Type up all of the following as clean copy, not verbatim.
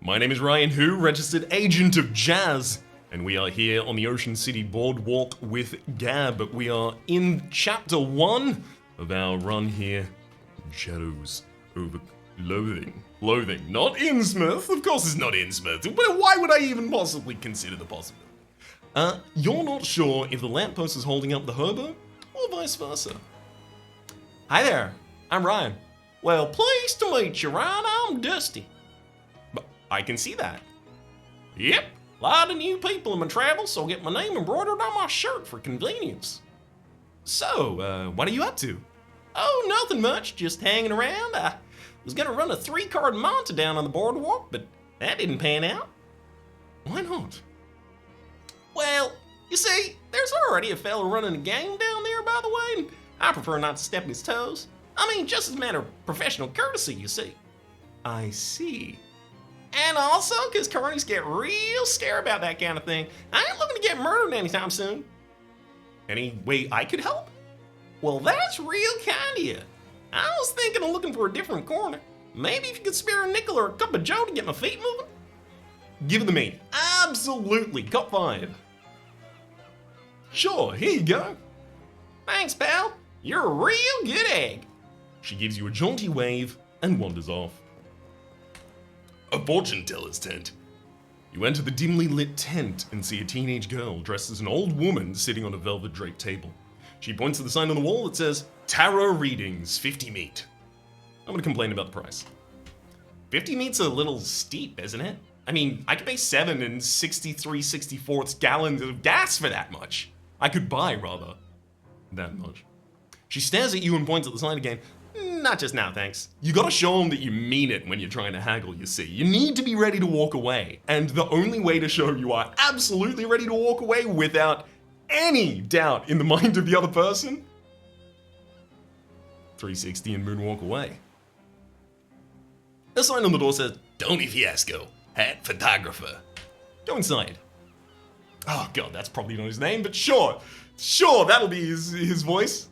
My name is Ryan Hu, registered agent of jazz, and we are here on the Ocean City Boardwalk with Gab. We are in chapter 1 of our run here, Shadows over Loathing. Loathing, not Innsmouth. Of course it's not Innsmouth. Why would I even possibly consider the possibility? You're not sure if the lamppost is holding up the hobo, or vice versa. Hi there, I'm Ryan. Well, pleased to meet you, Ryan. I'm Dusty. But I can see that. Yep, a lot of new people in my travels, so I'll get my name embroidered on my shirt for convenience. So, what are you up to? Oh, nothing much, just hanging around. I was gonna run a 3-card monte down on the boardwalk, but that didn't pan out. Why not? Well, you see, there's already a fella running a game down there, by the way, and I prefer not to step on his toes. I mean, just as a matter of professional courtesy, you see. I see. And also, because carnies get real scared about that kind of thing, I ain't looking to get murdered anytime soon. Any way I could help? Well, that's real kind of you. I was thinking of looking for a different corner. Maybe if you could spare a nickel or a cup of joe to get my feet moving? Give it to me. Absolutely. Cup 5. Sure, here you go. Thanks, pal. You're a real good egg. She gives you a jaunty wave and wanders off. A fortune teller's tent. You enter the dimly lit tent and see a teenage girl dressed as an old woman sitting on a velvet draped table. She points to the sign on the wall that says, Tarot Readings, 50 meat. I'm gonna complain about the price. 50 meat's a little steep, isn't it? I mean, I could pay 7 and 63/64 gallons of gas for that much. I could buy, rather, that much. She stares at you and points at the sign again. Not just now, thanks. You gotta show them that you mean it when you're trying to haggle, you see. You need to be ready to walk away. And the only way to show you are absolutely ready to walk away without any doubt in the mind of the other person, 360 and moonwalk away. The sign on the door says, Tony Fiasco, hat photographer. Go inside. Oh god, that's probably not his name, but sure, that'll be his voice.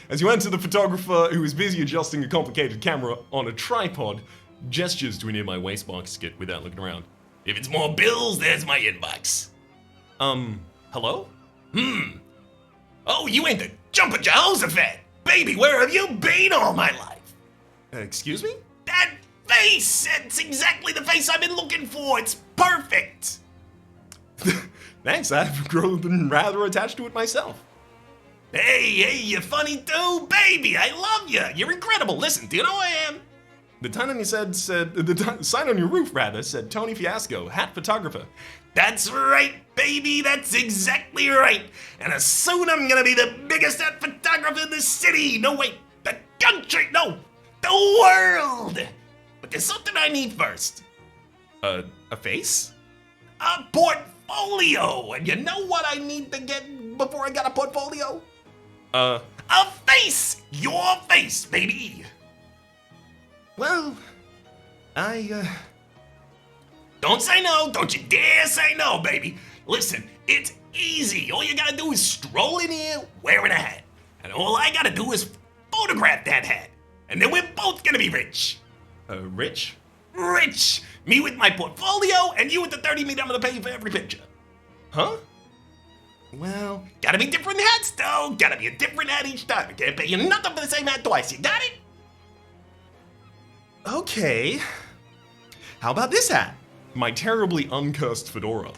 As you enter, the photographer, who is busy adjusting a complicated camera on a tripod, gestures to a nearby waste basket without looking around. If it's more bills, there's my inbox. Hello? Oh, you ain't the Jumper Jehoshaphat! Baby, where have you been all my life? Excuse me? That face! It's exactly the face I've been looking for! It's perfect! Thanks, I've grown rather attached to it myself. Hey, you're funny too, baby. I love you. You're incredible. Listen, do you know who I am? The sign on your sign on your roof rather said Tony Fiasco, hat photographer. That's right, baby. That's exactly right. And soon I'm gonna be the biggest hat photographer in the city. No, wait, the country. No, the world. But there's something I need first. A face? A portfolio. And you know what I need to get before I got a portfolio? A face! Your face, baby! Well, Don't say no, don't you dare say no, baby! Listen, it's easy. All you gotta do is stroll in here wearing a hat. And all I gotta do is photograph that hat. And then we're both gonna be rich. Rich? Rich! Me with my portfolio, and you with the 30 meat I'm gonna pay you for every picture. Huh? Well, gotta be different hats though. Gotta be a different hat each time. I can't pay you nothing for the same hat twice. You got it? Okay. How about this hat? My terribly uncursed fedora.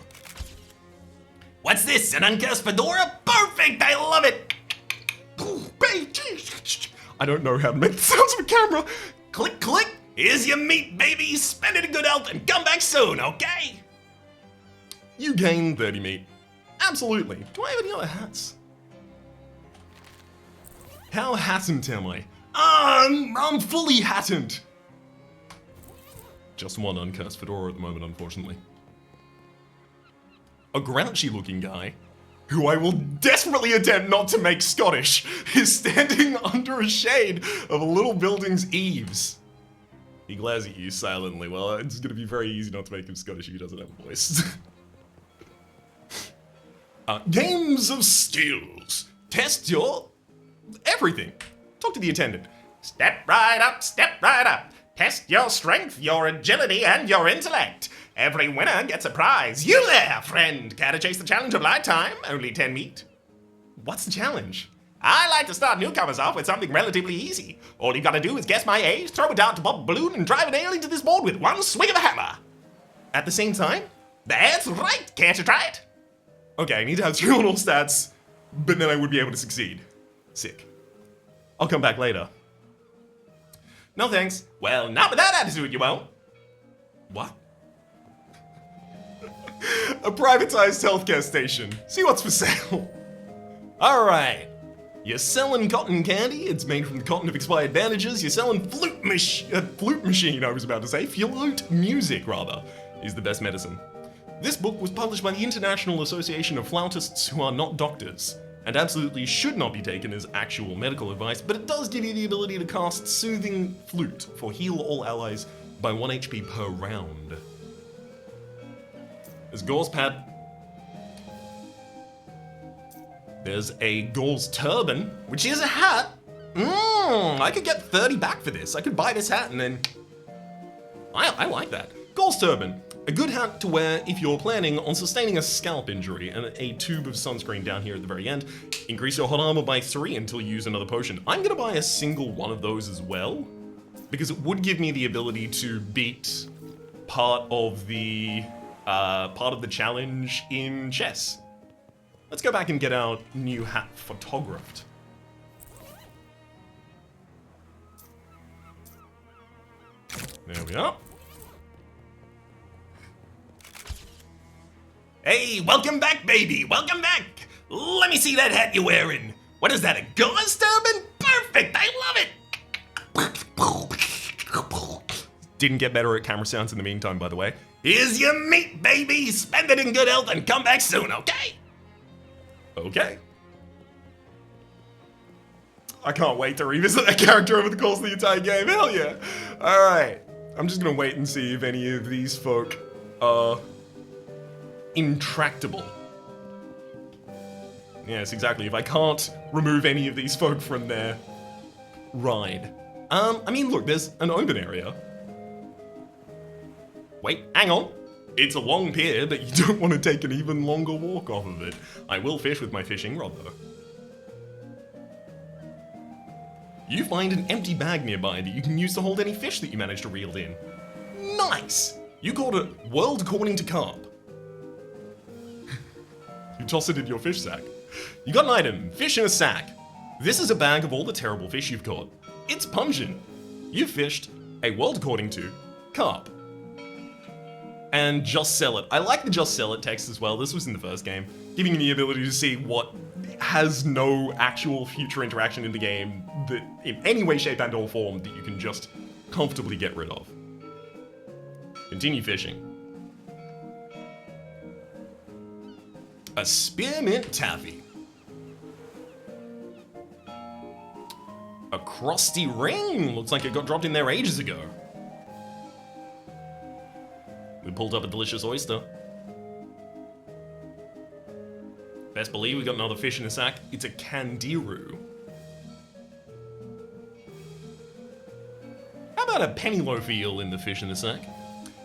What's this? An uncursed fedora? Perfect! I love it! I don't know how to make the sounds of a camera. Click, click. Here's your meat, baby. Spend it in good health and come back soon, okay? You gain 30 meat. Absolutely. Do I have any other hats? How hattant am I? I'm fully hattant. Just one uncursed fedora at the moment, unfortunately. A grouchy looking guy, who I will desperately attempt not to make Scottish, is standing under a shade of a little building's eaves. He glares at you silently. Well, it's gonna be very easy not to make him Scottish if he doesn't have a voice. Games of skills. Test your everything. Talk to the attendant. Step right up, step right up. Test your strength, your agility, and your intellect. Every winner gets a prize. You there, friend. Care to chase the challenge of lifetime? Only 10 meat. What's the challenge? I like to start newcomers off with something relatively easy. All you gotta do is guess my age, throw a dart to pop a balloon, and drive a nail into this board with one swing of a hammer. At the same time? That's right. Care to try it? Okay, I need to have 3 on all stats, but then I would be able to succeed. Sick. I'll come back later. No thanks. Well, not with that attitude, you won't. What? A privatized healthcare station. See what's for sale. Alright. You're selling cotton candy. It's made from the cotton of expired bandages. You're selling flute machine, I was about to say. Flute music, rather, is the best medicine. This book was published by the International Association of Flautists who are not doctors, and absolutely should not be taken as actual medical advice, but it does give you the ability to cast Soothing Flute for heal all allies by 1 HP per round. There's Gore's Pad. There's a Gore's Turban, which is a hat. I could get 30 back for this. I could buy this hat and then... I like that. Gore's Turban. A good hat to wear if you're planning on sustaining a scalp injury, and a tube of sunscreen down here at the very end. Increase your hot armor by 3 until you use another potion. I'm gonna buy a single one of those as well, because it would give me the ability to beat part of the challenge in chess. Let's go back and get our new hat photographed. There we are. Hey, welcome back, baby. Welcome back. Let me see that hat you're wearing. What is that, a Gore's turban? Perfect. I love it. Didn't get better at camera sounds in the meantime, by the way. Here's your meat, baby. Spend it in good health and come back soon, okay? Okay. I can't wait to revisit that character over the course of the entire game. Hell yeah. Alright. I'm just gonna wait and see if any of these folk are intractable. Yes, exactly. If I can't remove any of these folk from their ride. I mean, look, there's an open area. Wait, hang on. It's a long pier, but you don't want to take an even longer walk off of it. I will fish with my fishing rod, though. You find an empty bag nearby that you can use to hold any fish that you manage to reel in. Nice! You called it World According to Carp. You toss it in your fish sack. You got an item, fish in a sack. This is a bag of all the terrible fish you've caught. It's pungent. You've fished a World According to Carp. And just sell it. I like the just sell it text as well. This was in the first game, giving you the ability to see what has no actual future interaction in the game that in any way, shape, and or form that you can just comfortably get rid of. Continue fishing. A spearmint taffy. A crusty ring. Looks like it got dropped in there ages ago. We pulled up a delicious oyster. Best believe we got another fish in a sack. It's a candiru. How about a pennyloaf eel in the fish in the sack?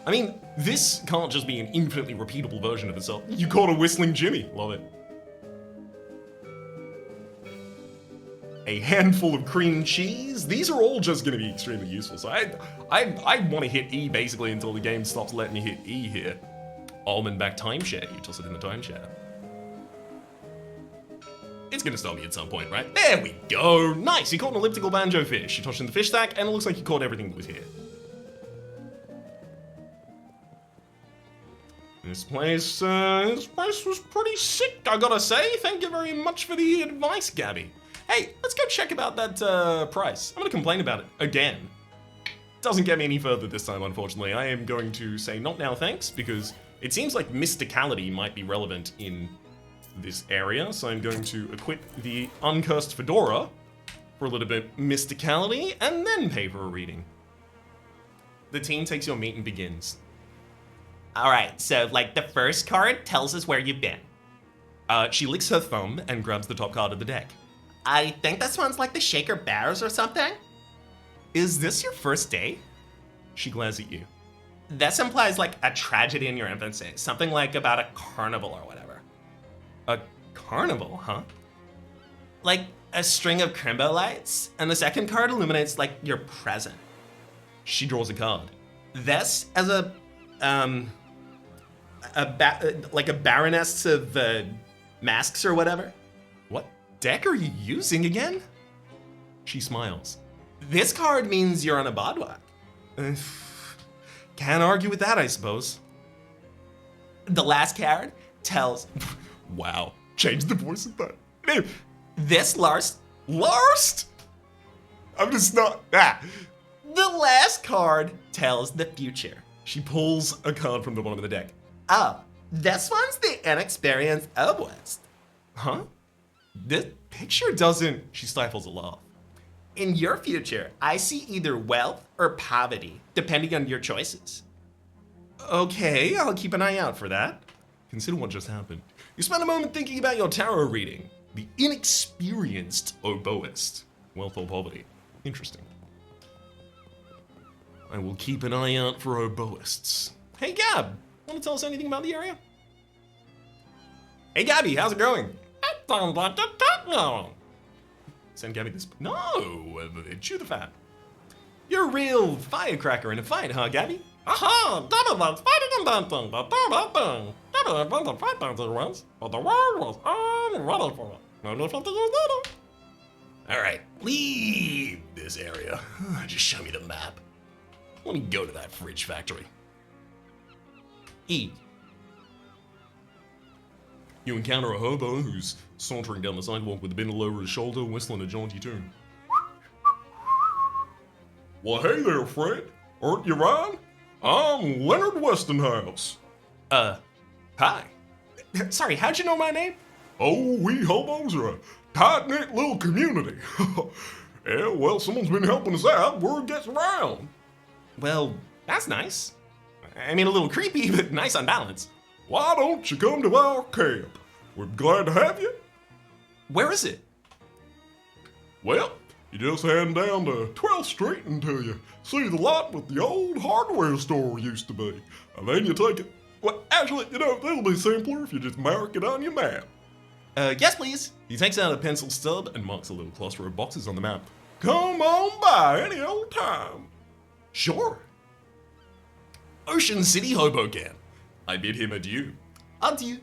I mean, this can't just be an infinitely repeatable version of itself. You caught a whistling Jimmy. Love it. A handful of cream cheese. These are all just going to be extremely useful. So I want to hit E basically until the game stops letting me hit E here. Almond back timeshare. You toss it in the timeshare. It's going to stop me at some point, right? There we go. Nice. You caught an elliptical banjo fish. You tossed it in the fish stack, and it looks like you caught everything that was here. This place was pretty sick, I gotta say. Thank you very much for the advice, Gabby. Hey, let's go check about that price. I'm gonna complain about it again. Doesn't get me any further this time, unfortunately. I am going to say not now thanks, because it seems like mysticality might be relevant in this area, so I'm going to equip the uncursed fedora for a little bit of mysticality, and then pay for a reading. The team takes your meat and begins. Alright, so like the first card tells us where you've been. She licks her thumb and grabs the top card of the deck. I think this one's like the Shaker Bears or something. Is this your first day? She glares at you. This implies like a tragedy in your infancy. Something like about a carnival or whatever. A carnival, huh? Like a string of crimbo lights, and the second card illuminates like your present. She draws a card. This as like a baroness of masks or whatever. What deck are you using again? She smiles. This card means you're on a boardwalk. Can't argue with that, I suppose. The last card tells... Wow, change the voice of that. This Lars... Last? I'm just not... The last card tells the future. She pulls a card from the bottom of the deck. Oh, this one's the inexperienced obelisk. Huh? This picture doesn't... She stifles a laugh. In your future, I see either wealth or poverty, depending on your choices. Okay, I'll keep an eye out for that. Consider what just happened. You spend a moment thinking about your tarot reading. The inexperienced oboist. Wealth or poverty. Interesting. I will keep an eye out for oboists. Hey Gab, want to tell us anything about the area? Hey Gabby, how's it going? Send Gabby this. No, chew the fat. You're a real firecracker in a fight, huh, Gabby? Aha! Everyone's fighting about things, but everyone wants to fight about it once, but the world was unready for it. Maybe 50 years later. Alright, leave this area. Just show me the map. Let me go to that fridge factory. E. You encounter a hobo who's sauntering down the sidewalk with a bindle over his shoulder, whistling a jaunty tune. Well, hey there, friend. Aren't you Ryan? I'm Leonard Westonhouse. Hi. Sorry, how'd you know my name? Oh, we hobos are a tight-knit little community. Yeah, well, someone's been helping us out. Word gets around. Well, that's nice. I mean, a little creepy, but nice on balance. Why don't you come to our camp? We're glad to have you. Where is it? Well, you just head down to 12th Street until you see the lot with the old hardware store used to be. And then you take it. Well, actually, it'll be simpler if you just mark it on your map. Yes, please. He takes out a pencil stub and marks a little cluster of boxes on the map. Come on by any old time. Sure. Ocean City Hoboken. I bid him adieu. Adieu.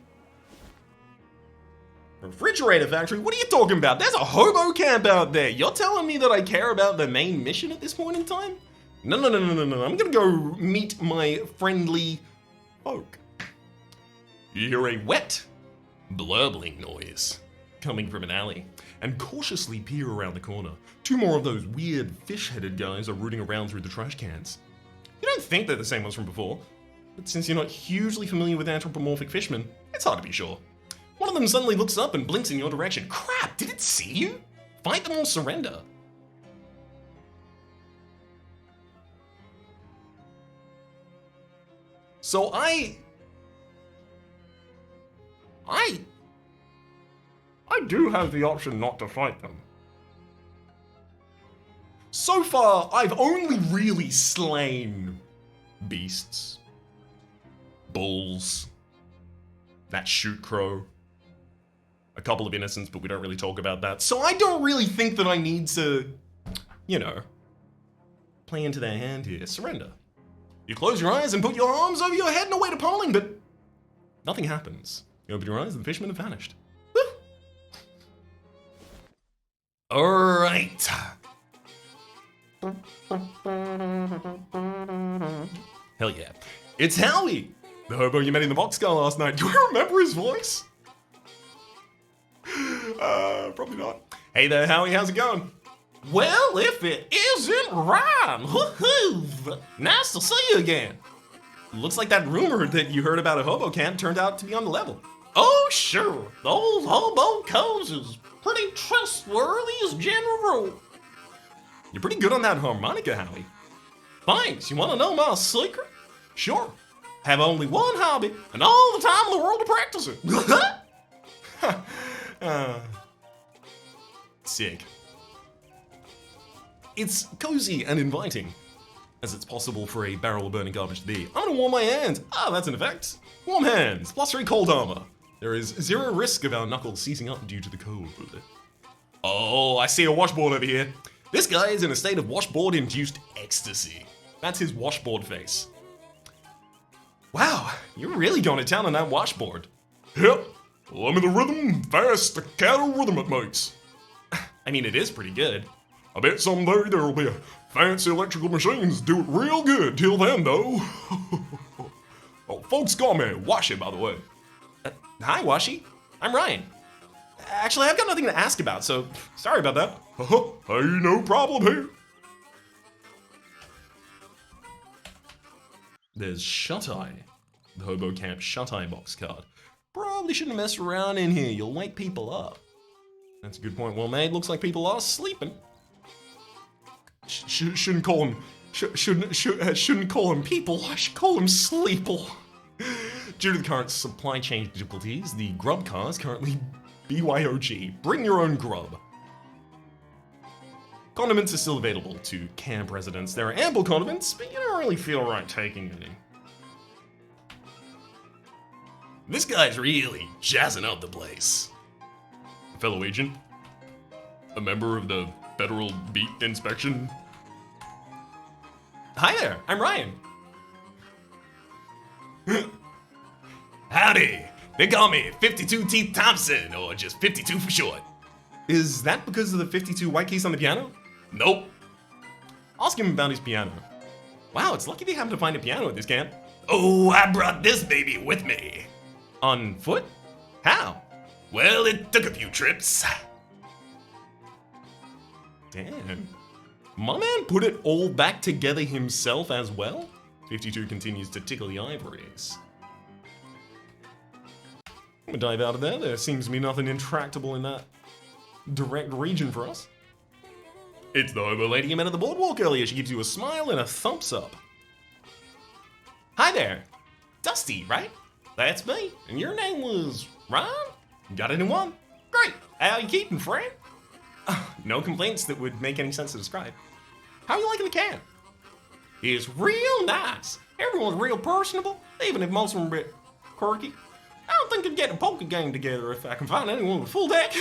Refrigerator factory? What are you talking about? There's a hobo camp out there. You're telling me that I care about the main mission at this point in time? No. I'm gonna go meet my friendly folk. You hear a wet, blurbling noise coming from an alley and cautiously peer around the corner. Two more of those weird fish-headed guys are rooting around through the trash cans. You don't think they're the same ones from before, but since you're not hugely familiar with anthropomorphic fishmen, it's hard to be sure. One of them suddenly looks up and blinks in your direction. Crap, did it see you? Fight them or surrender. So I do have the option not to fight them. So far, I've only really slain beasts, bulls, that shoot crow, a couple of innocents, but we don't really talk about that. So I don't really think that I need to, play into their hand here. Surrender. You close your eyes and put your arms over your head and await a pummeling, but nothing happens. You open your eyes and the fishermen have vanished. Woo. All right. Hell yeah. It's Howie, the hobo you met in the boxcar last night. Do you remember his voice? Probably not. Hey there, Howie, how's it going? Well, if it isn't Ryan, woohoo! Nice to see you again. Looks like that rumor that you heard about a hobo camp turned out to be on the level. Oh, sure. The old hobo codes is pretty trustworthy as general rule. You're pretty good on that harmonica, Howie. Thanks. You want to know my secret? Sure. Have only one hobby and all the time in the world to practice it. Sick. It's cozy and inviting. as it's possible for a barrel of burning garbage to be. I'm gonna warm my hands. Ah, that's an effect. Warm hands, +3 cold armor. There is 0 risk of our knuckles seizing up due to the cold. Oh, I see a washboard over here. This guy is in a state of washboard-induced ecstasy. That's his washboard face. Wow, you're really going to town on that washboard. Yep. Let me the rhythm, fast the cattle rhythm it makes. I mean, it is pretty good. I bet someday there'll be fancy electrical machines do it real good. Till then, though. Oh, folks call me Washi, by the way. Hi, Washi. I'm Ryan. Actually, I've got nothing to ask about, so sorry about that. Hey, no problem here. There's Shut-Eye. The Hobo Camp Shut-Eye box card. Probably shouldn't mess around in here. You'll wake people up. That's a good point. Well made. Looks like people are sleeping. Shouldn't call him. Shouldn't call him people. I should call him sleeple. Due to the current supply chain difficulties, the grub car is currently BYOG. Bring your own grub. Condiments are still available to camp residents. There are ample condiments, but you don't really feel right taking any. This guy's really jazzing up the place. Fellow agent, a member of the Federal Beat Inspection. Hi there, I'm Ryan. Howdy. They call me 52 Teeth Thompson, or just 52 for short. Is that because of the 52 white keys on the piano? Nope. Ask him about his piano. Wow, it's lucky they happened to find a piano at this camp. Oh, I brought this baby with me. On foot? How? Well, it took a few trips. Damn. My man put it all back together himself as well? 52 continues to tickle the ivories. I'm gonna dive out of there. There seems to be nothing intractable in that direct region for us. It's the hobo lady you met at the boardwalk earlier. She gives you a smile and a thumbs up. Hi there. Dusty, right? That's me. And your name was Ryan? Got it in one. Great. How you keeping, friend? No complaints that would make any sense to describe. How you liking the camp? It's real nice. Everyone's real personable, even if most of them are a bit quirky. I don't think I'd get a poker game together if I can find anyone with a full deck.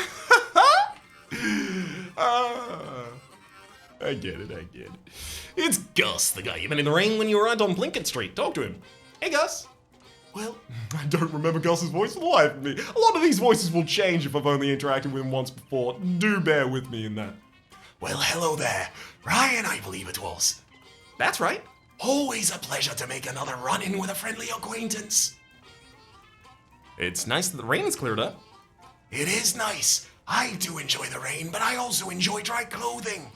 I get it. It's Gus, the guy you met in the rain when you were out on Plinkett Street. Talk to him. Hey, Gus. Well, I don't remember Gus's voice for the life of me. A lot of these voices will change if I've only interacted with him once before. Do bear with me in that. Well, hello there. Ryan, I believe it was. That's right. Always a pleasure to make another run-in with a friendly acquaintance. It's nice that the rain's cleared up. It is nice. I do enjoy the rain, but I also enjoy dry clothing.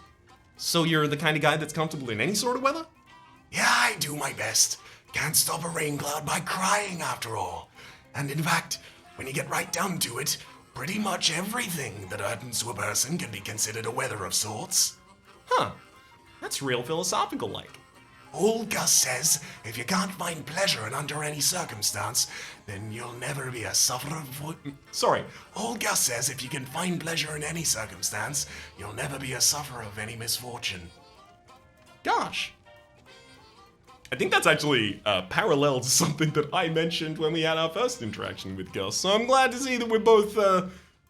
So you're the kind of guy that's comfortable in any sort of weather? Yeah, I do my best. Can't stop a rain cloud by crying, after all. And in fact, when you get right down to it, pretty much everything that happens to a person can be considered a weather of sorts. Huh. That's real philosophical-like. Old Gus says, if you can't find pleasure in under any circumstance, then you'll never be a sufferer for... Sorry. Old Gus says if you can find pleasure in any circumstance, you'll never be a sufferer of any misfortune. Gosh. I think that's actually parallel to something that I mentioned when we had our first interaction with Gus, so I'm glad to see that we're both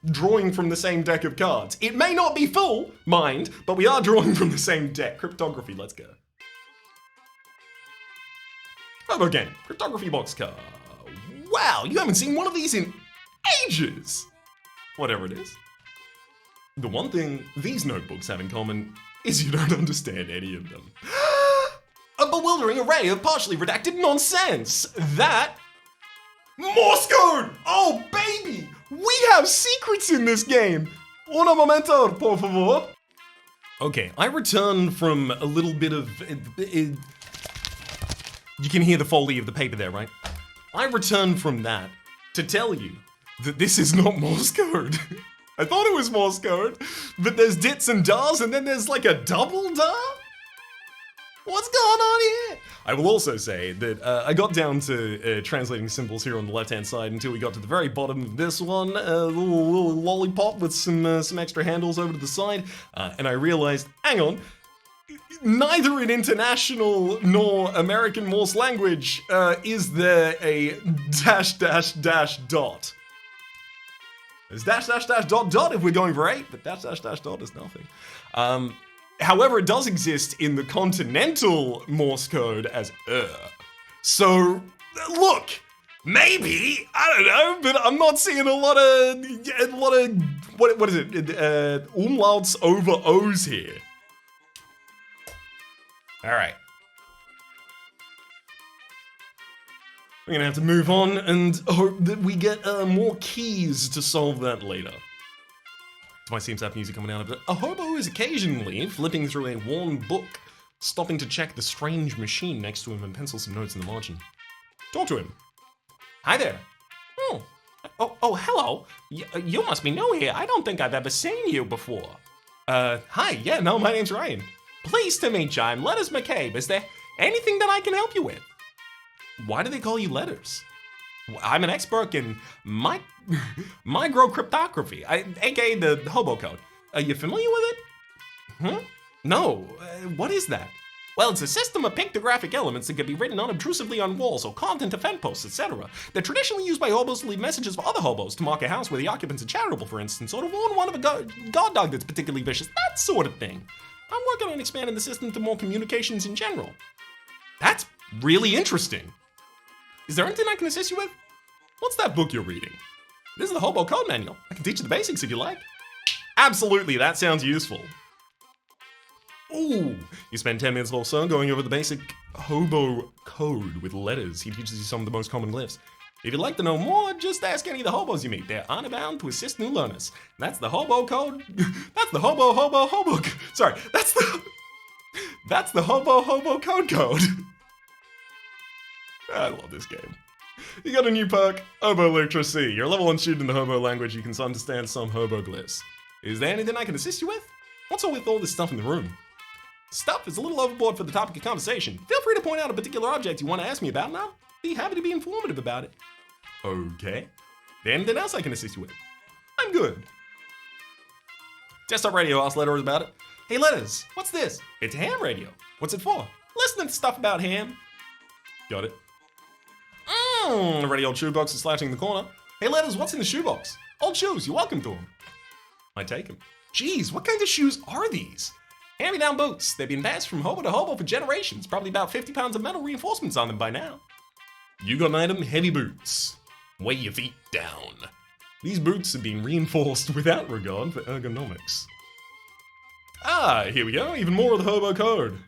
drawing from the same deck of cards. It may not be full, mind, but we are drawing from the same deck. Cryptography, let's go. Hobo game, cryptography box card. Wow, you haven't seen one of these in ages! Whatever it is. The one thing these notebooks have in common is you don't understand any of them. A bewildering array of partially redacted nonsense. That... Morse code! Oh, baby! We have secrets in this game! Un momento, por favor. Okay, I returned from a little bit of... You can hear the foley of the paper there, right? I returned from that to tell you that this is not Morse code. I thought it was Morse code, but there's dits and dars, and then there's like a double dar? What's going on here? I will also say that I got down to translating symbols here on the left-hand side until we got to the very bottom of this one, a little lollipop with some extra handles over to the side, and I realized, hang on, neither in international nor American Morse language is there a dash dash dash dot. There's dash dash dash dot dot if we're going for 8, but dash dash dash dot is nothing. However, it does exist in the continental Morse code as So, look, maybe, I don't know, but I'm not seeing a lot of what is it? Umlauts over O's here. All right. We're gonna have to move on and hope that we get more keys to solve that later. So I seem to have music coming out of it. A hobo is occasionally flipping through a worn book, stopping to check the strange machine next to him and pencil some notes in the margin. Talk to him. Hi there. Oh, hello. You must be new here. I don't think I've ever seen you before. Hi. Yeah, no, my name's Ryan. Pleased to meet you. I'm Letters McCabe. Is there anything that I can help you with? Why do they call you Letters? I'm an expert in microcryptography, aka the hobo code. Are you familiar with it? No. What is that? Well, it's a system of pictographic elements that can be written unobtrusively on walls or carved into fence posts, etc. They're traditionally used by hobos to leave messages for other hobos, to mark a house where the occupants are charitable, for instance, or to warn one of a guard dog that's particularly vicious, that sort of thing. I'm working on expanding the system to more communications in general. That's really interesting. Is there anything I can assist you with? What's that book you're reading? This is the Hobo Code Manual. I can teach you the basics if you like. Absolutely, that sounds useful. Ooh, you spend 10 minutes or so going over the basic hobo code with letters. He teaches you some of the most common glyphs. If you'd like to know more, just ask any of the hobos you meet. They're honor bound to assist new learners. That's the hobo code. That's the hobo. Sorry, that's the hobo code. I love this game. You got a new perk, Hobo Literacy. You're a level 1 student in the hobo language. You can understand some hobo glyphs. Is there anything I can assist you with? What's up with all this stuff in the room? Stuff is a little overboard for the topic of conversation. Feel free to point out a particular object you want to ask me about, and I'll be happy to be informative about it. Okay. Anything else I can assist you with? I'm good. Desktop radio asked Letters about it. Hey Letters, what's this? It's a ham radio. What's it for? Listening to stuff about ham. Got it. The ready old shoebox is slashing in the corner. Hey Letters, what's in the shoebox? Old shoes, you're welcome to them. I take them. Geez, what kinds of shoes are these? Hand-me-down boots. They've been passed from hobo to hobo for generations. Probably about 50 pounds of metal reinforcements on them by now. You got an item, heavy boots. Weigh your feet down. These boots have been reinforced without regard for ergonomics. Ah, here we go. Even more of the hobo code.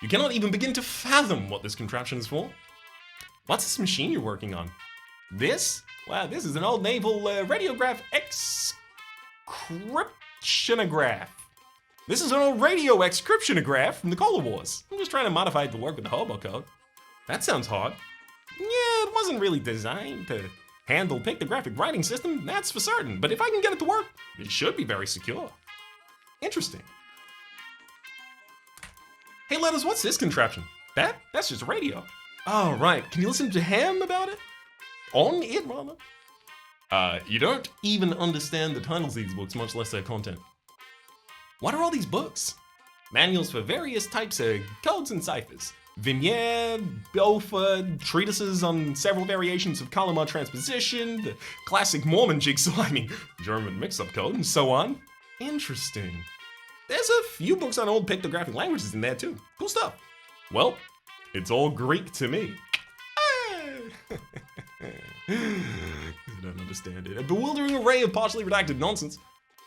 You cannot even begin to fathom what this contraption is for. What's this machine you're working on? This? Wow, this is an old naval radiograph excryptionograph. This is an old radio excryptionograph from the Cold Wars. I'm just trying to modify it to work with the hobo code. That sounds hard. Yeah, it wasn't really designed to handle pictographic writing system, that's for certain. But if I can get it to work, it should be very secure. Interesting. Hey Letters, what's this contraption? That's just a radio. Oh, right. Can you listen to ham about it? On it, rather. You don't even understand the titles of these books, much less their content. What are all these books? Manuals for various types of codes and ciphers. Vignette, Beaufort, treatises on several variations of Kalama transposition, the classic Mormon jigsaw, German mix-up code, and so on. Interesting. There's a few books on old pictographic languages in there too. Cool stuff. Well, it's all Greek to me. I don't understand it. A bewildering array of partially redacted nonsense.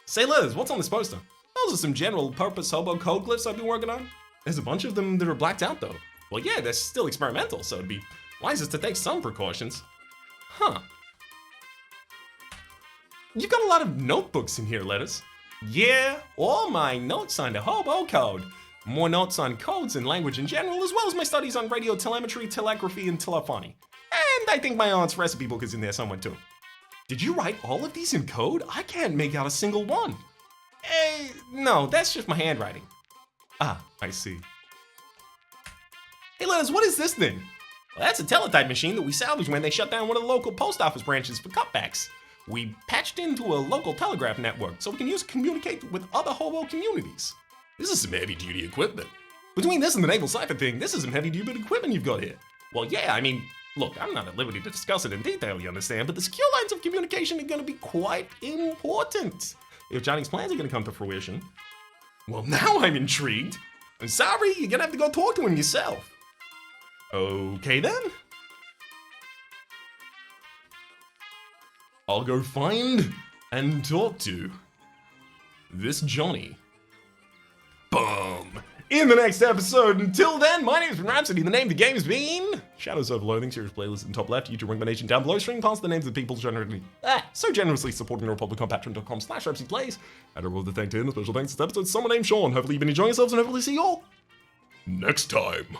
Say Letters, what's on this poster? Those are some general purpose hobo code glyphs I've been working on. There's a bunch of them that are blacked out though. Well yeah, they're still experimental, so it'd be wisest to take some precautions. Huh. You've got a lot of notebooks in here, Letters. Yeah, all my notes on the hobo code. More notes on codes and language in general, as well as my studies on radio telemetry, telegraphy, and telephony. And I think my aunt's recipe book is in there somewhere too. Did you write all of these in code? I can't make out a single one. No, that's just my handwriting. Ah, I see. Hey Letters, what is this thing? Well, that's a teletype machine that we salvaged when they shut down one of the local post office branches for cutbacks. We patched into a local telegraph network so we can use it to communicate with other hobo communities. This is some heavy-duty equipment. Between this and the naval cipher thing, this is some heavy-duty equipment you've got here. Well, yeah, I mean, look, I'm not at liberty to discuss it in detail, you understand, but the secure lines of communication are going to be quite important if Johnny's plans are going to come to fruition. Well, now I'm intrigued. I'm sorry, you're going to have to go talk to him yourself. Okay, then. I'll go find and talk to this Johnny. Boom. In the next episode. Until then, my name is Rhapsody. The name of the game has been Shadows of Loathing. Series playlist in the top left. YouTube recommendation down below. Stream past the names of the people so generously supporting the Republic on patreon.com/RhapsodyPlays. And a world of thank to him. A special thanks to this episode. Someone named Sean. Hopefully you've been enjoying yourselves and hopefully see you all next time.